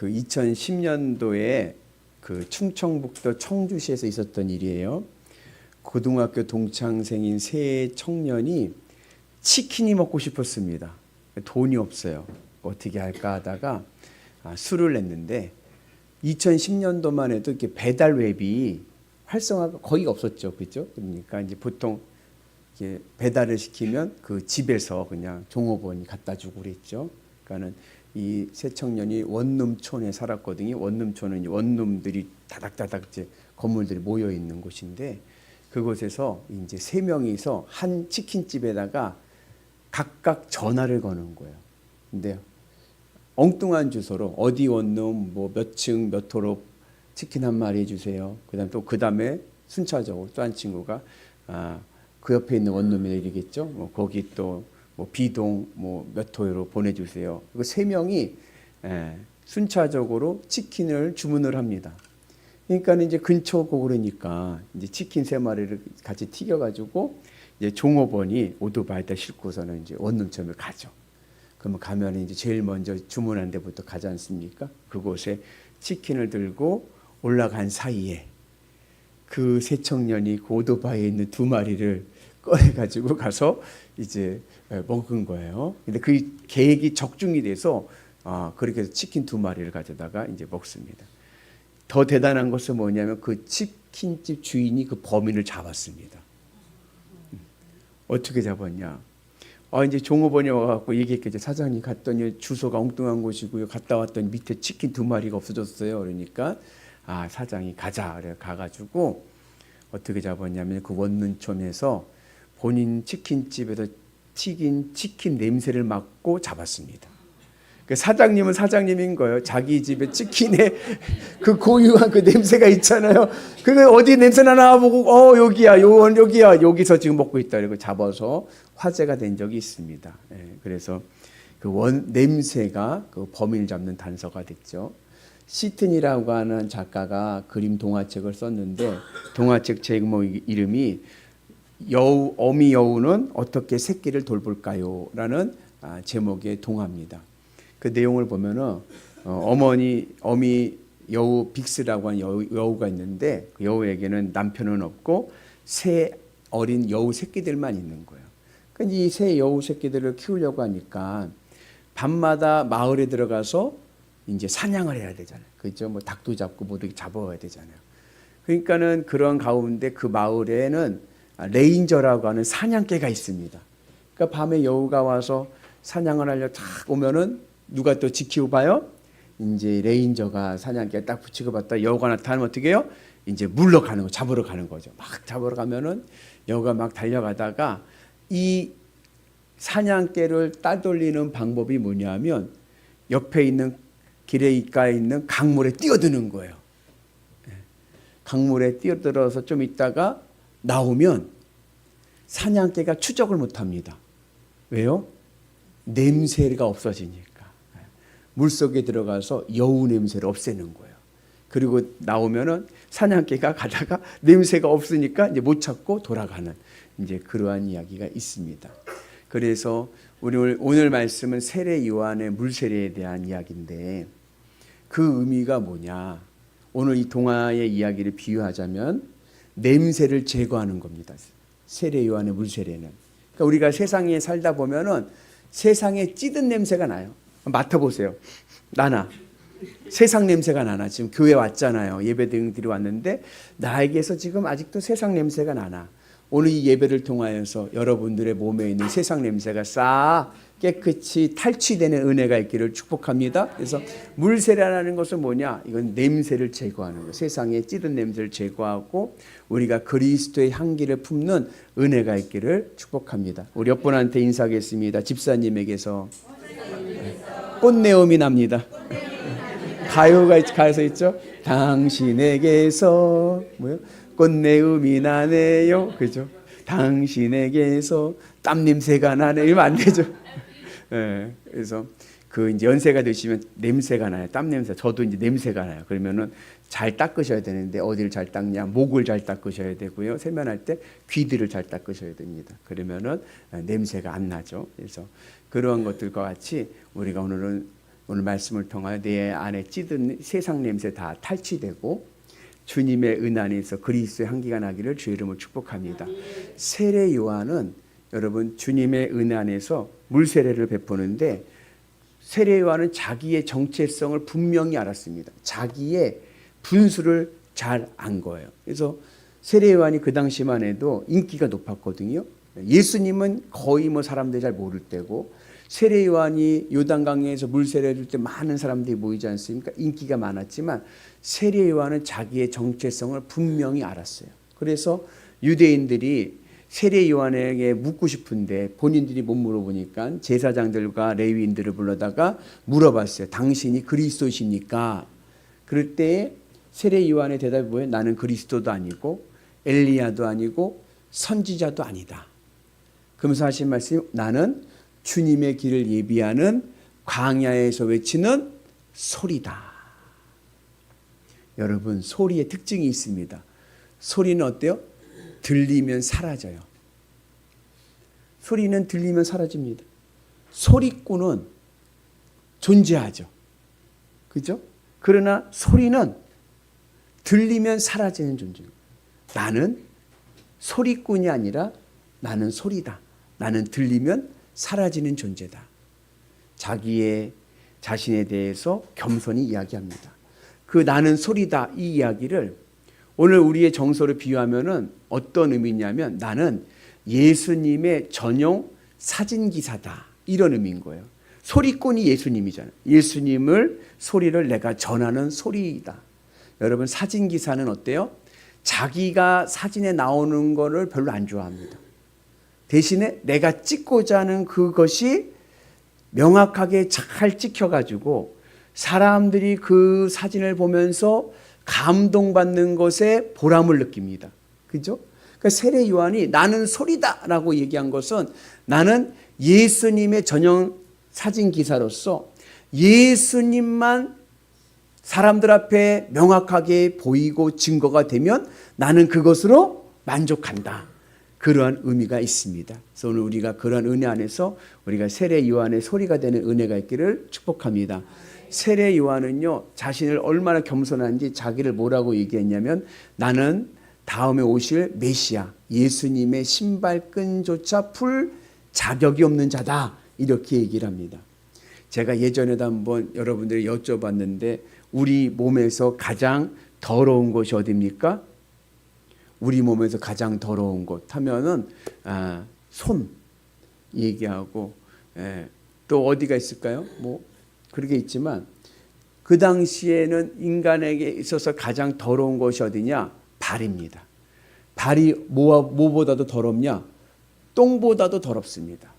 그 2010년도에 그 충청북도 청주시에서 있었던 일이에요. 고등학교 동창생인 세 청년이 치킨이 먹고 싶었습니다. 돈이 없어요. 어떻게 할까 하다가 술을 냈는데 2010년도만 해도 이렇게 배달 웹이 활성화가 거의 없었죠. 그렇죠? 그러니까 이제 보통 이렇게 배달을 시키면 그 집에서 그냥 종업원이 갖다 주고 그랬죠. 그러니까는 이 세 청년이 원룸촌에 살았거든요. 원룸촌은 원룸들이 다닥다닥 이제 건물들이 모여 있는 곳인데 그곳에서 이제 세 명이서 한 치킨집에다가 각각 전화를 거는 거예요. 근데 엉뚱한 주소로 어디 원룸 뭐 몇 층 몇 호로 치킨 한 마리 해주세요. 그 다음에 순차적으로 또 한 친구가 그 옆에 있는 원룸에 얘기겠죠. 뭐 거기 또 뭐 B동 뭐 몇 호로 보내주세요. 그리고 세 명이 순차적으로 치킨을 주문을 합니다. 그러니까 이제 근처고 그러니까 이제 치킨 세 마리를 같이 튀겨가지고 이제 종업원이 오토바이에다 싣고서는 이제 원룸점에 가죠. 그러면 가면 이제 제일 먼저 주문한 데부터 가지 않습니까? 그곳에 치킨을 들고 올라간 사이에 그 세 청년이 그 오토바이에 있는 두 마리를 꺼내가지고 가서 이제 먹은 거예요. 근데 그 계획이 적중이 돼서 그렇게 해서 치킨 두 마리를 가져다가 이제 먹습니다. 더 대단한 것은 뭐냐면 그 치킨집 주인이 그 범인을 잡았습니다. 어떻게 잡았냐? 이제 종업원이 와갖고 얘기했겠죠. 사장님 갔더니 주소가 엉뚱한 곳이고요. 갔다 왔더니 밑에 치킨 두 마리가 없어졌어요. 그러니까 사장이 가자. 그래 가가지고 어떻게 잡았냐면 그 원룸촌에서 본인 치킨집에서 튀긴 치킨 냄새를 맡고 잡았습니다. 그 사장님은 사장님인 거예요. 자기 집에 치킨에 그 고유한 그 냄새가 있잖아요. 그거 어디 냄새 나나 보고 여기야 여기야 여기서 지금 먹고 있다. 그리고 잡아서 화제가 된 적이 있습니다. 그래서 그 냄새가 그 범인을 잡는 단서가 됐죠. 시튼이라고 하는 작가가 그림 동화책을 썼는데 동화책 제목 이름이 어미 여우는 어떻게 새끼를 돌볼까요? 라는 제목의 동화입니다. 그 내용을 보면은 어미 여우 빅스라고 하는 여우가 있는데 그 여우에게는 남편은 없고 새 어린 여우 새끼들만 있는 거예요. 그러니까 이 새 여우 새끼들을 키우려고 하니까 밤마다 마을에 들어가서 이제 사냥을 해야 되잖아요. 그렇죠? 뭐 닭도 잡고 뭐도 잡아와야 되잖아요. 그러니까는 그런 가운데 그 마을에는 레인저라고 하는 사냥개가 있습니다. 그러니까 밤에 여우가 와서 사냥을 하려 딱 오면은 누가 또 지키고 봐요? 이제 레인저가 사냥개 딱 붙이고 봤다 여우가 나타나면 어떻게 해요? 이제 물러가는 거, 잡으러 가는 거죠. 막 잡으러 가면은 여우가 막 달려가다가 이 사냥개를 따돌리는 방법이 뭐냐면 옆에 있는 길가에 있는 강물에 뛰어드는 거예요. 강물에 뛰어들어서 좀 있다가 나오면 사냥개가 추적을 못합니다. 왜요? 냄새가 없어지니까. 물속에 들어가서 여우 냄새를 없애는 거예요. 그리고 나오면은 사냥개가 가다가 냄새가 없으니까 이제 못 찾고 돌아가는 이제 그러한 이야기가 있습니다. 그래서 오늘 말씀은 세례 요한의 물세례에 대한 이야기인데 그 의미가 뭐냐? 오늘 이 동화의 이야기를 비유하자면 냄새를 제거하는 겁니다. 세례 요한의 물세례는. 그러니까 우리가 세상에 살다 보면은 세상에 찌든 냄새가 나요. 맡아보세요. 나나. 세상 냄새가 나나. 지금 교회 왔잖아요. 예배 등들이 왔는데 나에게서 지금 아직도 세상 냄새가 나나. 오늘 이 예배를 통하여서 여러분들의 몸에 있는 세상 냄새가 싹 깨끗이 탈취되는 은혜가 있기를 축복합니다. 그래서 물세례라는 것은 뭐냐? 이건 냄새를 제거하는 거. 세상에 찌든 냄새를 제거하고 우리가 그리스도의 향기를 품는 은혜가 있기를 축복합니다. 우리 옆 분한테 인사하겠습니다. 집사님에게서 꽃내음이 납니다. 가요에서 있죠? 당신에게서 뭐요? 꽃내음이 나네요. 그죠? 당신에게서 땀 냄새가 나네. 이러면 안 되죠. 그래서 그 이제 연세가 되시면 냄새가 나요. 땀 냄새. 저도 이제 냄새가 나요. 그러면은 잘 닦으셔야 되는데 어디를 잘 닦냐? 목을 잘 닦으셔야 되고요. 세면할 때 귀들을 잘 닦으셔야 됩니다. 그러면은 냄새가 안 나죠. 그래서 그러한 것들과 같이 우리가 오늘은 오늘 말씀을 통하여 내 안에 찌든 세상 냄새 다 탈취되고 주님의 은 안에서 그리스도의 향기가 나기를 주의 이름으로 축복합니다. 세례 요한은 여러분 주님의 은 안에서 물세례를 베푸는데 세례 요한은 자기의 정체성을 분명히 알았습니다. 자기의 분수를 잘 안 거예요. 그래서 세례 요한이 그 당시만 해도 인기가 높았거든요. 예수님은 거의 뭐 사람들이 잘 모를 때고 세례 요한이 요단강에서 물세례를 줄 때 많은 사람들이 모이지 않습니까? 인기가 많았지만 세례 요한은 자기의 정체성을 분명히 알았어요. 그래서 유대인들이 세례 요한에게 묻고 싶은데 본인들이 못 물어보니까 제사장들과 레위인들을 불러다가 물어봤어요. 당신이 그리스도십니까? 그럴 때 세례 요한의 대답이 뭐예요? 나는 그리스도도 아니고 엘리야도 아니고 선지자도 아니다. 그러면서 하신 말씀이 나는 주님의 길을 예비하는 광야에서 외치는 소리다. 여러분, 소리의 특징이 있습니다. 소리는 어때요? 들리면 사라져요. 소리는 들리면 사라집니다. 소리꾼은 존재하죠. 그죠? 그러나 소리는 들리면 사라지는 존재입니다. 나는 소리꾼이 아니라 나는 소리다. 나는 들리면 사라지는 존재다. 자신에 대해서 겸손히 이야기합니다. 그 나는 소리다 이 이야기를 오늘 우리의 정서를 비유하면은 어떤 의미냐면 나는 예수님의 전용 사진기사다 이런 의미인 거예요. 소리꾼이 예수님이잖아요. 예수님을 소리를 내가 전하는 소리이다. 여러분 사진기사는 어때요? 자기가 사진에 나오는 거를 별로 안 좋아합니다. 대신에 내가 찍고자 하는 그것이 명확하게 잘 찍혀가지고 사람들이 그 사진을 보면서 감동받는 것에 보람을 느낍니다. 그죠? 그러니까 세례 요한이 나는 소리다라고 얘기한 것은 나는 예수님의 전용 사진 기사로서 예수님만 사람들 앞에 명확하게 보이고 증거가 되면 나는 그것으로 만족한다. 그러한 의미가 있습니다. 그래서 오늘 우리가 그러한 은혜 안에서 우리가 세례 요한의 소리가 되는 은혜가 있기를 축복합니다. 세례 요한은요 자신을 얼마나 겸손한지 자기를 뭐라고 얘기했냐면 나는 다음에 오실 메시아 예수님의 신발끈조차 풀 자격이 없는 자다 이렇게 얘기를 합니다. 제가 예전에도 한번 여러분들이 여쭤봤는데 우리 몸에서 가장 더러운 곳이 어디입니까? 우리 몸에서 가장 더러운 곳 하면은 손 얘기하고 또 어디가 있을까요? 뭐 그렇게 있지만 그 당시에는 인간에게 있어서 가장 더러운 것이 어디냐? 발입니다. 발이 뭐보다도 더럽냐? 똥보다도 더럽습니다.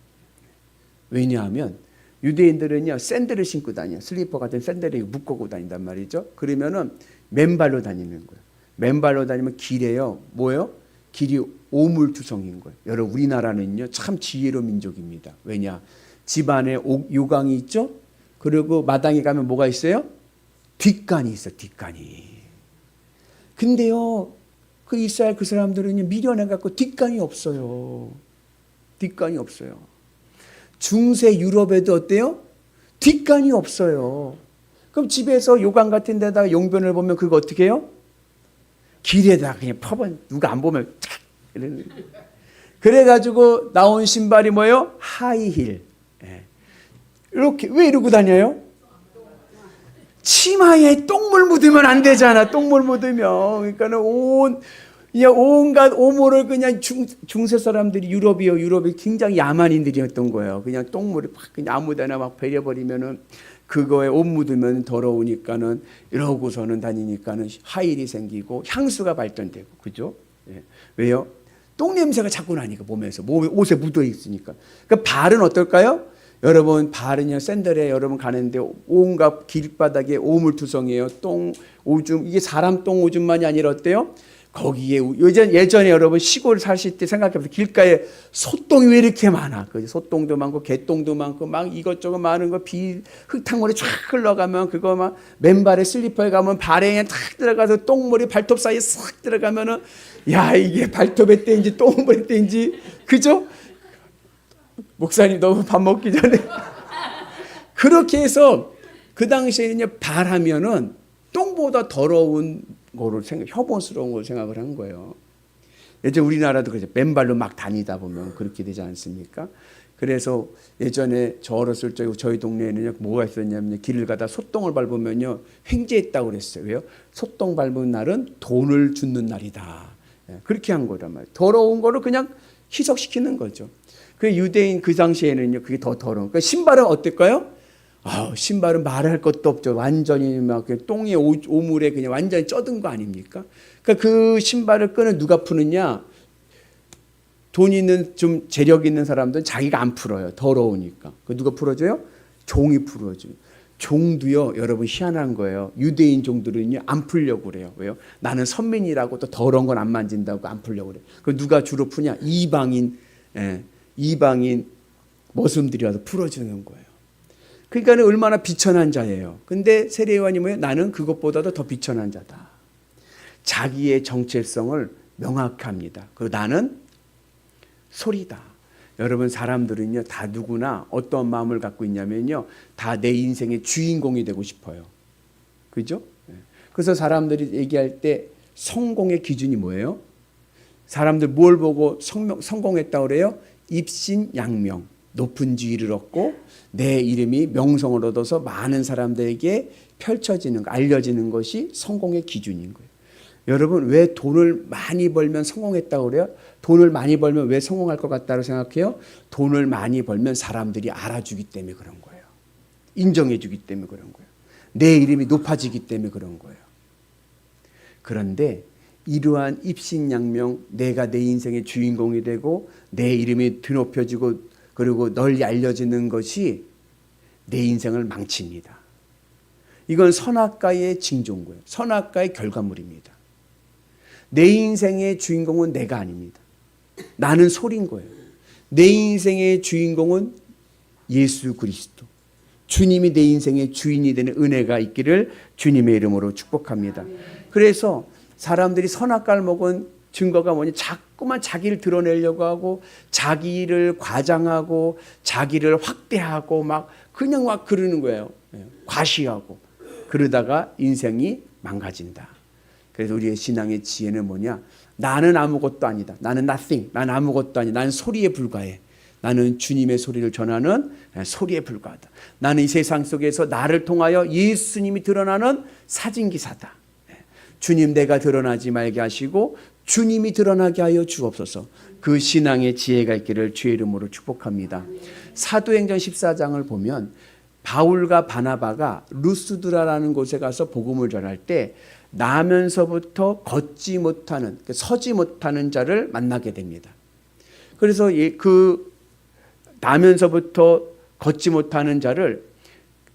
왜냐하면 유대인들은요 샌들을 신고 다녀요. 슬리퍼 같은 샌들을 묶고 다닌단 말이죠. 그러면은 맨발로 다니는 거예요. 맨발로 다니면 길에요. 뭐예요? 길이 오물투성인 거예요. 여러분 우리나라는요 참 지혜로운 민족입니다. 왜냐? 집안에 요강이 있죠. 그리고 마당에 가면 뭐가 있어요? 뒷간이 있어요. 뒷간이. 근데요 그 이스라엘 그 사람들은 미련해 갖고 뒷간이 없어요. 뒷간이 없어요. 중세 유럽에도 어때요? 뒷간이 없어요. 그럼 집에서 요강 같은 데다가 용변을 보면 그거 어떻게 해요? 길에다가 그냥 퍼번 누가 안 보면 착 이러는. 그래가지고 나온 신발이 뭐예요? 하이힐. 이렇게 왜 이러고 다녀요? 치마에 똥물 묻으면 안 되잖아. 똥물 묻으면 그러니까는 온갖 오모를 그냥 중세 사람들이 유럽이 굉장히 야만인들이었던 거예요. 그냥 똥물이 막 그냥 아무데나 막 베려버리면은 그거에 옷 묻으면 더러우니까는 이러고서는 다니니까는 하일이 생기고 향수가 발전되고 그죠? 예. 왜요? 똥 냄새가 자꾸 나니까 몸에서 옷에 묻어 있으니까. 그러니까 발은 어떨까요? 여러분 발은요 샌들에 여러분 가는데 온갖 길바닥에 오물투성이에요. 똥 오줌 이게 사람 똥 오줌만이 아니라 어때요? 거기에 예전에 여러분 시골 사실 때 생각해보세요. 길가에 소똥이 왜 이렇게 많아? 소똥도 많고 개똥도 많고 막 이것저것 많은 거 흙탕물이 쫙 흘러가면 그거 막 맨발에 슬리퍼에 가면 발에 그냥 탁 들어가서 똥물이 발톱 사이에 싹 들어가면은 야 이게 발톱의 때인지 똥물의 때인지 그죠? 목사님 너무 밥 먹기 전에 그렇게 해서 그 당시에는 발하면은 똥보다 더러운 거를 혐오스러운 걸 생각을 한 거예요. 예전 우리나라도 그렇죠. 맨발로 막 다니다 보면 그렇게 되지 않습니까? 그래서 예전에 저 어렸을 적에 저희 동네에는 뭐가 있었냐면 길을 가다 소똥을 밟으면요 횡재했다고 그랬어요. 왜요? 소똥 밟은 날은 돈을 줍는 날이다. 그렇게 한 거란 말이에요. 더러운 거를 그냥 희석시키는 거죠. 그 유대인 그 당시에는요 그게 더 더러운. 그 신발은 어떨까요? 신발은 말할 것도 없죠. 완전히 막 똥에 오물에 그냥 완전히 쩌든 거 아닙니까? 그러니까 그 신발을 끈을 누가 푸느냐? 돈 있는 좀 재력 있는 사람들은 자기가 안 풀어요. 더러우니까. 그 누가 풀어줘요? 종이 풀어줘요. 종도요, 여러분 희한한 거예요. 유대인 종들은요 안 풀려고 그래요. 왜요? 나는 선민이라고 또 더러운 건 안 만진다고 안 풀려고 그래요. 그 누가 주로 푸냐? 이방인 머슴들이 와서 풀어주는 거예요. 그러니까 얼마나 비천한 자예요. 근데 세례요한이 뭐예요? 나는 그것보다도 더 비천한 자다. 자기의 정체성을 명확히 합니다. 그리고 나는 소리다. 여러분 사람들은요 다 누구나 어떤 마음을 갖고 있냐면요 다 내 인생의 주인공이 되고 싶어요. 그죠? 그래서 사람들이 얘기할 때 성공의 기준이 뭐예요? 사람들 뭘 보고 성공했다고 그래요? 입신양명, 높은 지위를 얻고 내 이름이 명성을 얻어서 많은 사람들에게 펼쳐지는 거, 알려지는 것이 성공의 기준인 거예요. 여러분 왜 돈을 많이 벌면 성공했다고 그래요? 돈을 많이 벌면 왜 성공할 것 같다고 생각해요? 돈을 많이 벌면 사람들이 알아주기 때문에 그런 거예요. 인정해 주기 때문에 그런 거예요. 내 이름이 높아지기 때문에 그런 거예요. 그런데 이러한 입신양명, 내가 내 인생의 주인공이 되고 내 이름이 드높여지고 그리고 널리 알려지는 것이 내 인생을 망칩니다. 이건 선악과의 징조인 거예요. 선악과의 결과물입니다. 내 인생의 주인공은 내가 아닙니다. 나는 소리인 거예요. 내 인생의 주인공은 예수 그리스도. 주님이 내 인생의 주인이 되는 은혜가 있기를 주님의 이름으로 축복합니다. 그래서 사람들이 선악과를 먹은 증거가 뭐냐? 자꾸만 자기를 드러내려고 하고 자기를 과장하고 자기를 확대하고 막 그냥 막 그러는 거예요. 과시하고. 그러다가 인생이 망가진다. 그래서 우리의 신앙의 지혜는 뭐냐? 나는 아무것도 아니다. 나는 nothing. 나는 아무것도 아니다. 나는 소리에 불과해. 나는 주님의 소리를 전하는 소리에 불과하다. 나는 이 세상 속에서 나를 통하여 예수님이 드러나는 사진기사다. 주님 내가 드러나지 말게 하시고 주님이 드러나게 하여 주옵소서. 그 신앙의 지혜가 있기를 주의 이름으로 축복합니다. 사도행전 14장을 보면 바울과 바나바가 루스드라라는 곳에 가서 복음을 전할 때 나면서부터 걷지 못하는, 서지 못하는 자를 만나게 됩니다. 그래서 그 나면서부터 걷지 못하는 자를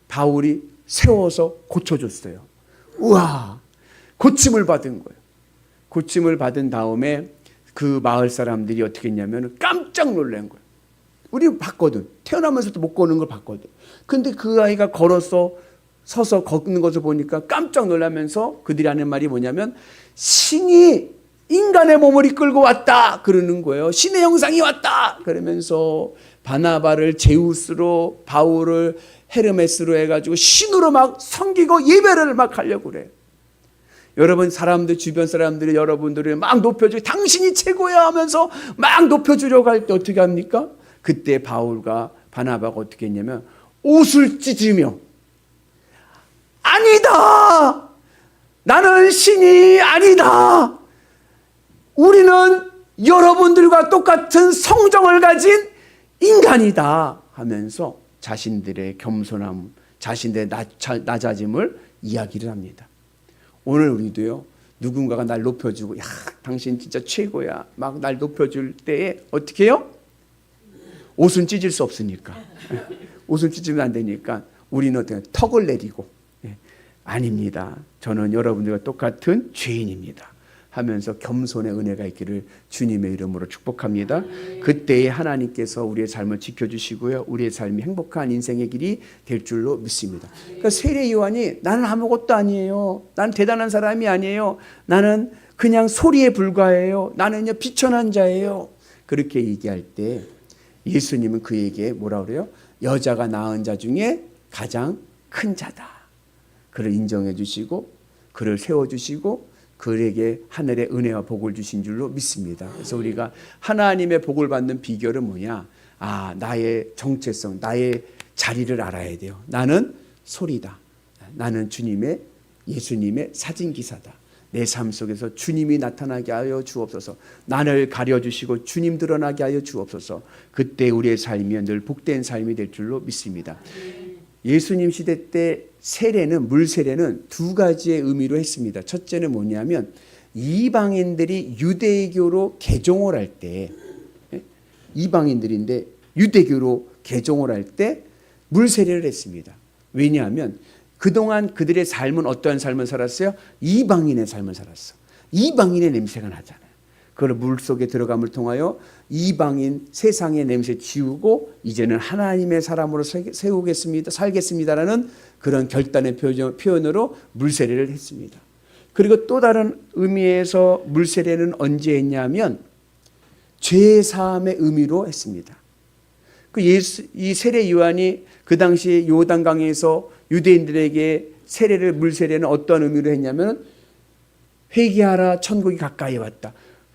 바울이 세워서 고쳐줬어요. 우와! 고침을 받은 거예요. 고침을 받은 다음에 그 마을 사람들이 어떻게 했냐면 깜짝 놀란 거예요. 우리 봤거든. 태어나면서도 못 걷는 걸 봤거든. 근데 그 아이가 서서 걷는 것을 보니까 깜짝 놀라면서 그들이 하는 말이 뭐냐면 신이 인간의 몸을 이끌고 왔다 그러는 거예요. 신의 형상이 왔다 그러면서 바나바를 제우스로 바울을 헤르메스로 해가지고 신으로 막 섬기고 예배를 막 하려고 그래요. 여러분 사람들 주변 사람들이 여러분들을 막 높여주고 당신이 최고야 하면서 막 높여주려고 할 때 어떻게 합니까? 그때 바울과 바나바가 어떻게 했냐면 옷을 찢으며 아니다. 나는 신이 아니다. 우리는 여러분들과 똑같은 성정을 가진 인간이다 하면서 자신들의 겸손함, 자신들의 낮아짐을 이야기를 합니다. 오늘 우리도요. 누군가가 날 높여주고 야 당신 진짜 최고야 막 날 높여줄 때에 어떻게 해요? 옷은 찢을 수 없으니까 옷은 찢으면 안 되니까 우리는 어떻게 턱을 내리고 아닙니다. 저는 여러분들과 똑같은 죄인입니다 하면서 겸손의 은혜가 있기를 주님의 이름으로 축복합니다. 그때에 하나님께서 우리의 삶을 지켜주시고요. 우리의 삶이 행복한 인생의 길이 될 줄로 믿습니다. 그러니까 세례 요한이 나는 아무것도 아니에요. 나는 대단한 사람이 아니에요. 나는 그냥 소리에 불과해요. 나는요 비천한 자예요. 그렇게 얘기할 때 예수님은 그에게 뭐라 그래요? 여자가 낳은 자 중에 가장 큰 자다. 그를 인정해 주시고 그를 세워 주시고 그에게 하늘의 은혜와 복을 주신 줄로 믿습니다. 그래서 우리가 하나님의 복을 받는 비결은 뭐냐? 나의 정체성, 나의 자리를 알아야 돼요. 나는 소리다. 나는 예수님의 사진기사다. 내 삶 속에서 주님이 나타나게 하여 주옵소서. 나를 가려주시고 주님 드러나게 하여 주옵소서. 그때 우리의 삶이 늘 복된 삶이 될 줄로 믿습니다. 예수님 시대 때 물 세례는 두 가지의 의미로 했습니다. 첫째는 뭐냐면 이방인들이 유대교로 개종을 할 때, 이방인들인데 유대교로 개종을 할 때 물 세례를 했습니다. 왜냐하면 그동안 그들의 삶은 어떠한 삶을 살았어요? 이방인의 삶을 살았어. 이방인의 냄새가 나잖아요. 그걸 물속에 들어감을 통하여 이방인 세상의 냄새 지우고 이제는 하나님의 사람으로 살겠습니다라는 그런 결단의 표현으로 물세례를 했습니다. 그리고 또 다른 의미에서 물세례는 언제 했냐면 죄사함의 의미로 했습니다. 이 세례 요한이 그 당시 요단강에서 유대인들에게 물세례는 어떤 의미로 했냐면 회개하라 천국이 가까이 왔다.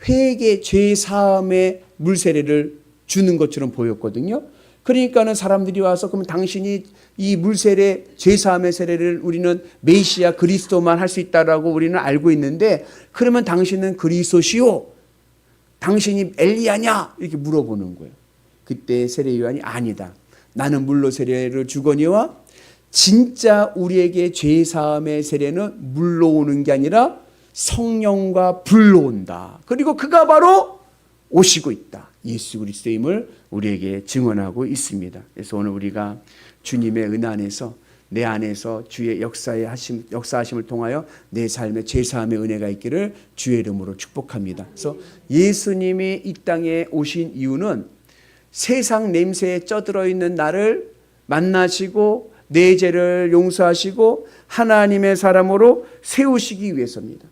회개 죄사함의 물세례를 주는 것처럼 보였거든요. 그러니까는 사람들이 와서 그러면 당신이 이 물세례 죄사함의 세례를 우리는 메시아 그리스도만 할 수 있다라고 우리는 알고 있는데 그러면 당신은 그리스도시오? 당신이 엘리야냐? 이렇게 물어보는 거예요. 그때 세례 요한이 아니다. 나는 물로 세례를 주거니와 진짜 우리에게 죄사함의 세례는 물로 오는 게 아니라 성령과 불로 온다. 그리고 그가 바로 오시고 있다. 예수 그리스도임을 우리에게 증언하고 있습니다. 그래서 오늘 우리가 주님의 은혜 안에서 내 안에서 주의 역사하심을 통하여 내 삶에 죄사함의 은혜가 있기를 주의 이름으로 축복합니다. 그래서 예수님이 이 땅에 오신 이유는 세상 냄새에 쪄들어 있는 나를 만나시고 내 죄를 용서하시고 하나님의 사람으로 세우시기 위해서입니다.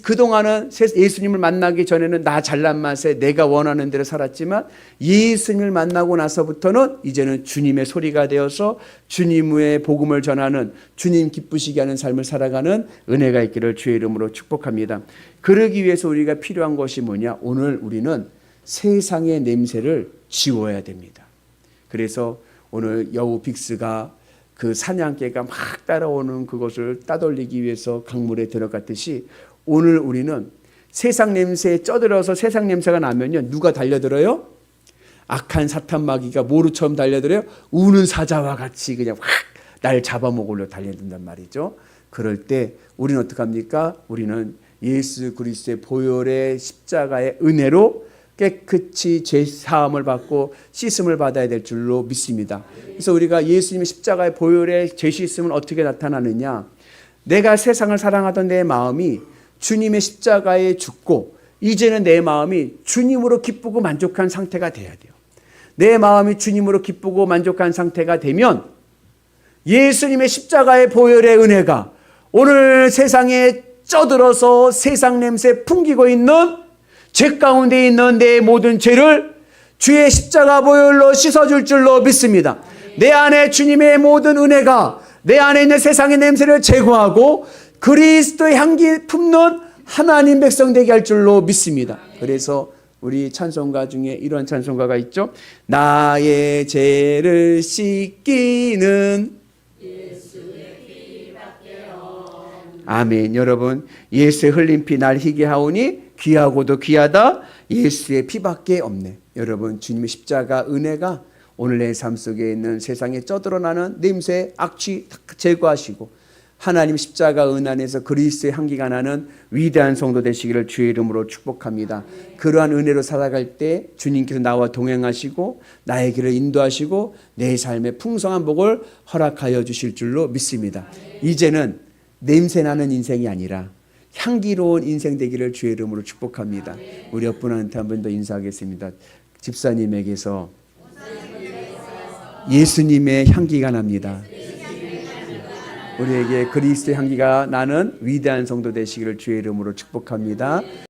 그동안은 예수님을 만나기 전에는 나 잘난 맛에 내가 원하는 대로 살았지만 예수님을 만나고 나서부터는 이제는 주님의 소리가 되어서 주님의 복음을 전하는 주님 기쁘시게 하는 삶을 살아가는 은혜가 있기를 주의 이름으로 축복합니다. 그러기 위해서 우리가 필요한 것이 뭐냐? 오늘 우리는 세상의 냄새를 지워야 됩니다. 그래서 오늘 여우 빅스가 그 사냥개가 막 따라오는 그것을 따돌리기 위해서 강물에 들어갔듯이 오늘 우리는 세상 냄새에 쪄들어서 세상 냄새가 나면요 누가 달려들어요? 악한 사탄 마귀가 모루처럼 달려들어요. 우는 사자와 같이 그냥 확 날 잡아먹으려 달려든단 말이죠. 그럴 때 우리는 어떡합니까? 우리는 예수 그리스도의 보혈의 십자가의 은혜로 깨끗이 죄 사함을 받고 씻음을 받아야 될 줄로 믿습니다. 그래서 우리가 예수님의 십자가의 보혈의 죄 씻음은 어떻게 나타나느냐? 내가 세상을 사랑하던 내 마음이 주님의 십자가에 죽고 이제는 내 마음이 주님으로 기쁘고 만족한 상태가 돼야 돼요. 내 마음이 주님으로 기쁘고 만족한 상태가 되면 예수님의 십자가의 보혈의 은혜가 오늘 세상에 쪄들어서 세상 냄새 풍기고 있는 죄 가운데 있는 내 모든 죄를 주의 십자가 보혈로 씻어줄 줄로 믿습니다. 내 안에 주님의 모든 은혜가 내 안에 있는 세상의 냄새를 제거하고 그리스도의 향기 품는 하나님 백성 되게 할 줄로 믿습니다. 그래서 우리 찬송가 중에 이런 찬송가가 있죠. 나의 죄를 씻기는 예수의 피밖에 없네. 아멘. 여러분 예수의 흘린 피 날 희게 하오니 귀하고도 귀하다 예수의 피밖에 없네. 여러분 주님의 십자가 은혜가 오늘 내 삶 속에 있는 세상에 쪄들어나는 냄새 악취 제거하시고 하나님 십자가 은 안에서 그리스도의 향기가 나는 위대한 성도 되시기를 주의 이름으로 축복합니다. 그러한 은혜로 살아갈 때 주님께서 나와 동행하시고 나의 길을 인도하시고 내 삶에 풍성한 복을 허락하여 주실 줄로 믿습니다. 이제는 냄새나는 인생이 아니라 향기로운 인생 되기를 주의 이름으로 축복합니다. 우리 옆분한테 한 번 더 인사하겠습니다. 집사님에게서 예수님의 향기가 납니다. 우리에게 그리스도의 향기가 나는 위대한 성도 되시기를 주의 이름으로 축복합니다.